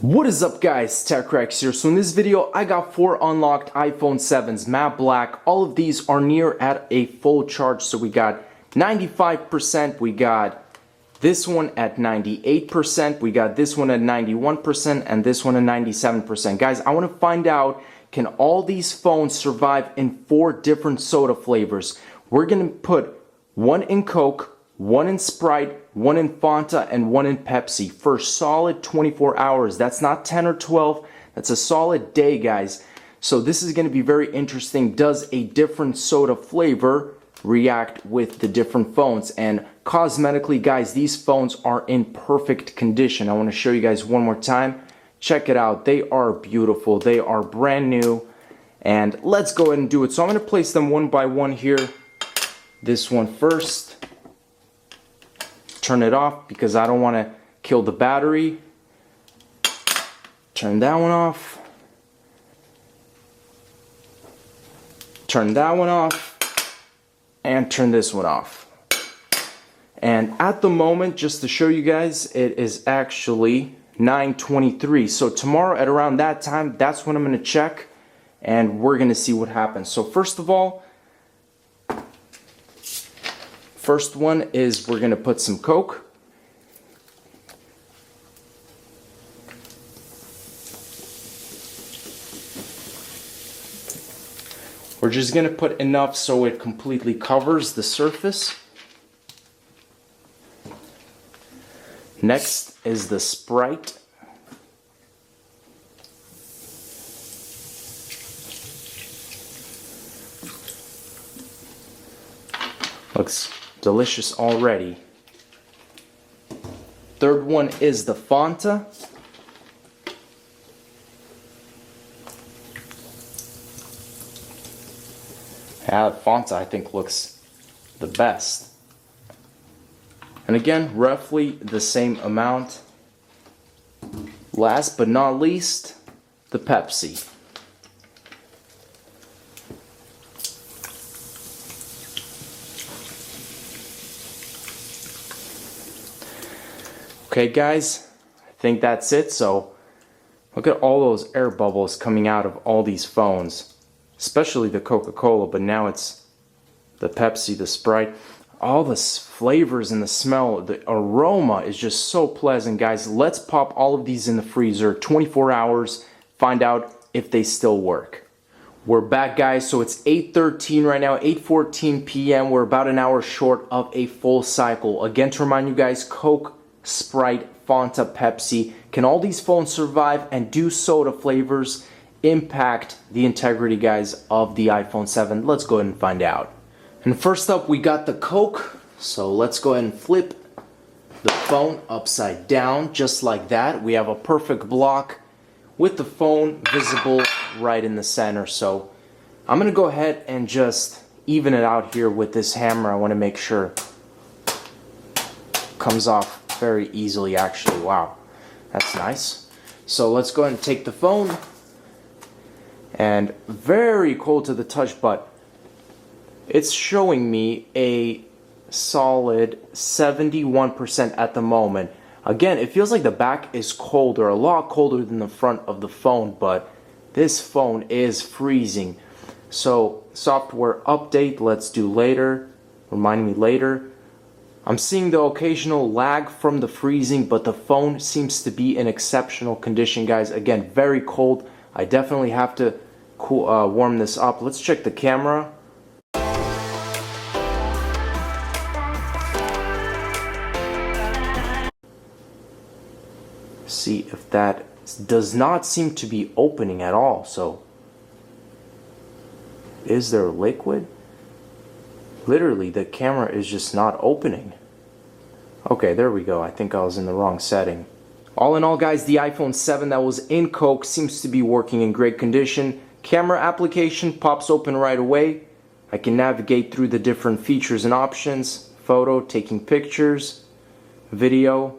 What is up guys, TechRex here. So in this video I got 4 unlocked iPhone 7s matte black. All of these are near at a full charge. So we got 95%, we got this one at 98%, we got this one at 91%, and this one at 97%. Guys, I want to find out, can all these phones survive in 4 different soda flavors? We're going to put one in Coke, one in Sprite, one in Fanta, and one in Pepsi for solid 24 hours. That's not 10 or 12. That's a solid day, guys. So this is going to be very interesting. Does a different soda flavor react with the different phones? And cosmetically, guys, these phones are in perfect condition. I want to show you guys one more time. Check it out. They are beautiful. They are brand new. And let's go ahead and do it. So I'm going to place them one by one here. This one first. Turn it off because I don't want to kill the battery. Turn that one off. Turn that one off. And turn this one off. And at the moment, just to show you guys, it is actually 9:23. So tomorrow at around that time, that's when I'm going to check. And we're going to see what happens. So first of all, first one is we're going to put some Coke. We're just going to put enough so it completely covers the surface. Next is the Sprite. Looks delicious already. Third one is the Fanta. Yeah, Fanta I think looks the best. And again, roughly the same amount. Last but not least, the Pepsi. Okay guys, I think that's it. So look at all those air bubbles coming out of all these phones, especially the Coca-Cola, but now it's the Pepsi, the Sprite. All the flavors and the smell, the aroma is just so pleasant, guys. Let's pop all of these in the freezer, 24 hours, find out if they still work. We're back, guys. So it's 8:13 right now, 8:14 p.m. We're about an hour short of a full cycle. Again, to remind you guys, Coke, Sprite, Fanta, Pepsi. Can all these phones survive, and do soda flavors impact the integrity, guys, of the iPhone 7? Let's go ahead and find out. And first up, we got the Coke. So let's go ahead and flip the phone upside down just like that. We have a perfect block with the phone visible right in the center. So I'm going to go ahead and just even it out here with this hammer. I want to make sure it comes off very easily, actually. Wow, that's nice. So let's go ahead and take the phone, and very cold to the touch, but it's showing me a solid 71% at the moment. Again, it feels like the back is colder, a lot colder than the front of the phone, but this phone is freezing. So software update, let's do later, remind me later. I'm seeing the occasional lag from the freezing, but the phone seems to be in exceptional condition, guys. Again, very cold. I definitely have to warm this up. Let's check the camera. See if that does not seem to be opening at all. So, is there liquid? Literally, the camera is just not opening. Okay, there we go. I think I was in the wrong setting. All in all, guys, the iPhone 7 that was in Coke seems to be working in great condition. Camera application pops open right away. I can navigate through the different features and options. Photo, taking pictures, video,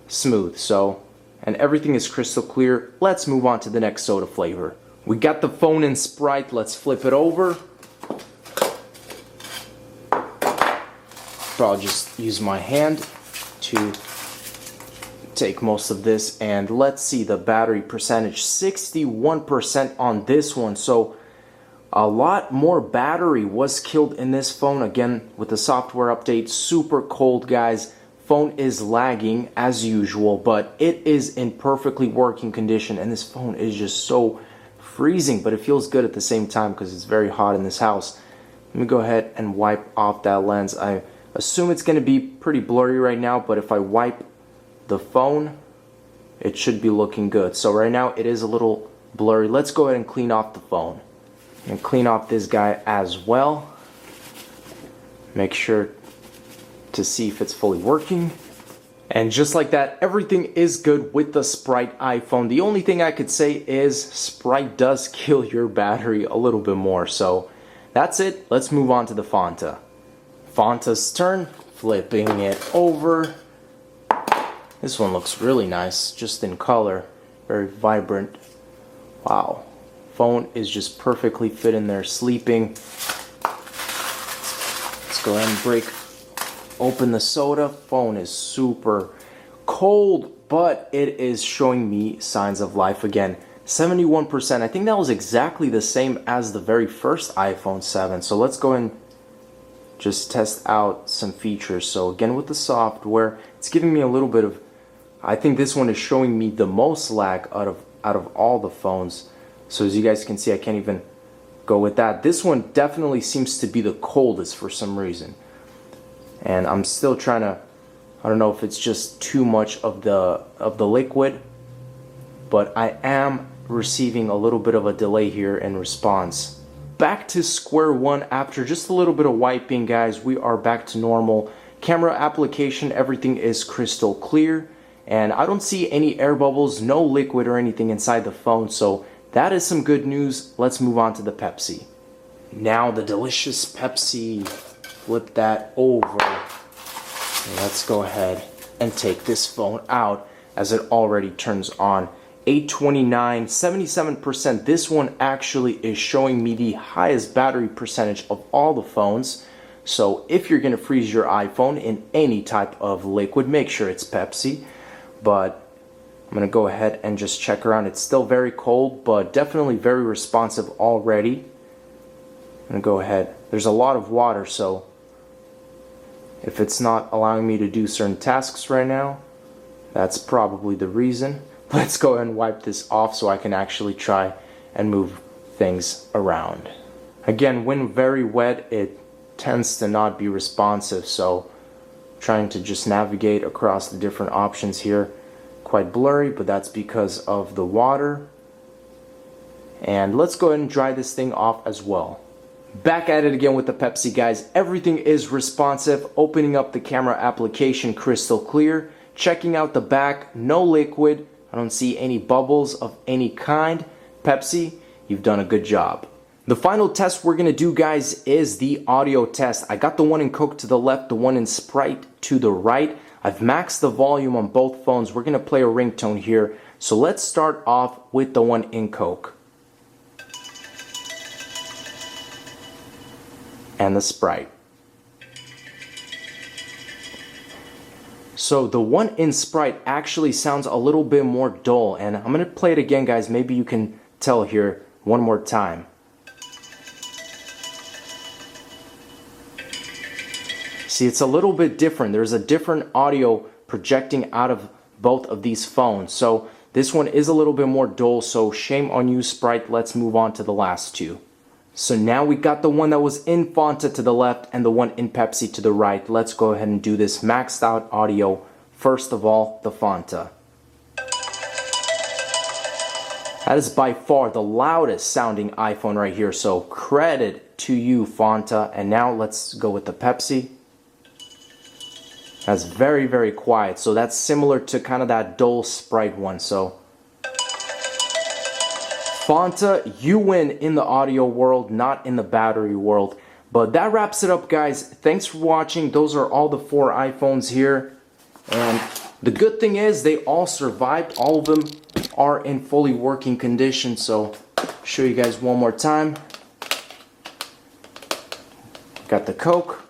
smooth. So, and everything is crystal clear. Let's move on to the next soda flavor. We got the phone in Sprite. Let's flip it over. So I'll just use my hand to take most of this, and let's see the battery percentage. 61% on this one, so a lot more battery was killed in this phone. Again, with the software update, super cold, guys. Phone is lagging as usual, but it is in perfectly working condition, and this phone is just so freezing, but it feels good at the same time because it's very hot in this house. Let me go ahead and wipe off that lens. I assume it's going to be pretty blurry right now, but if I wipe the phone, it should be looking good. So right now it is a little blurry. Let's go ahead and clean off the phone and clean off this guy as well. Make sure to see if it's fully working. And just like that, everything is good with the Sprite iPhone. The only thing I could say is Sprite does kill your battery a little bit more. So that's it. Let's move on to the Fanta. Fanta's turn, flipping it over. This one looks really nice, just in color, very vibrant. Wow, phone is just perfectly fit in there, sleeping. Let's go ahead and break open the soda. Phone is super cold, but it is showing me signs of life again. 71%. I think that was exactly the same as the very first iPhone 7. So let's go and just test out some features. So again, with the software, it's giving me a little bit of, I think this one is showing me the most lag out of all the phones. So as you guys can see, I can't even go with that. This one definitely seems to be the coldest for some reason. And I'm still trying to, I don't know if it's just too much of the liquid, but I am receiving a little bit of a delay here in response. Back to square one after just a little bit of wiping, guys. We are back to normal. Camera application, everything is crystal clear, and I don't see any air bubbles, no liquid or anything inside the phone, so that is some good news. Let's move on to the Pepsi. Now the delicious Pepsi. Flip that over. Let's go ahead and take this phone out as it already turns on. 829, 77%. This one actually is showing me the highest battery percentage of all the phones. So if you're going to freeze your iPhone in any type of liquid, make sure it's Pepsi. But I'm going to go ahead and just check around. It's still very cold, but definitely very responsive already. I'm going to go ahead. There's a lot of water, so if it's not allowing me to do certain tasks right now, that's probably the reason. Let's go ahead and wipe this off so I can actually try and move things around. Again, when very wet, it tends to not be responsive, so trying to just navigate across the different options here. Quite blurry, but that's because of the water. And let's go ahead and dry this thing off as well. Back at it again with the Pepsi, guys. Everything is responsive. Opening up the camera application, crystal clear. Checking out the back, no liquid. I don't see any bubbles of any kind. Pepsi, you've done a good job. The final test we're going to do, guys, is the audio test. I got the one in Coke to the left, the one in Sprite to the right. I've maxed the volume on both phones. We're going to play a ringtone here. So let's start off with the one in Coke. And the Sprite. So the one in Sprite actually sounds a little bit more dull, and I'm going to play it again, guys. Maybe you can tell here one more time. See, it's a little bit different. There's a different audio projecting out of both of these phones. So this one is a little bit more dull, so shame on you, Sprite. Let's move on to the last two. So now we got the one that was in Fanta to the left and the one in Pepsi to the right. Let's go ahead and do this maxed out audio. First of all, the Fanta. That is by far the loudest sounding iPhone right here. So credit to you, Fanta. And now let's go with the Pepsi. That's very, very quiet. So that's similar to kind of that dull Sprite one. So Fanta, you win in the audio world, not in the battery world. But that wraps it up, guys. Thanks for watching. Those are all the 4 iPhones here. And the good thing is they all survived. All of them are in fully working condition. So I'll show you guys one more time. Got the Coke.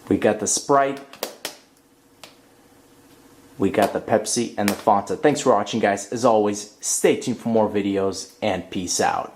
We got the Sprite. we got the Pepsi and the Fanta. Thanks for watching, guys. As always, stay tuned for more videos, and peace out.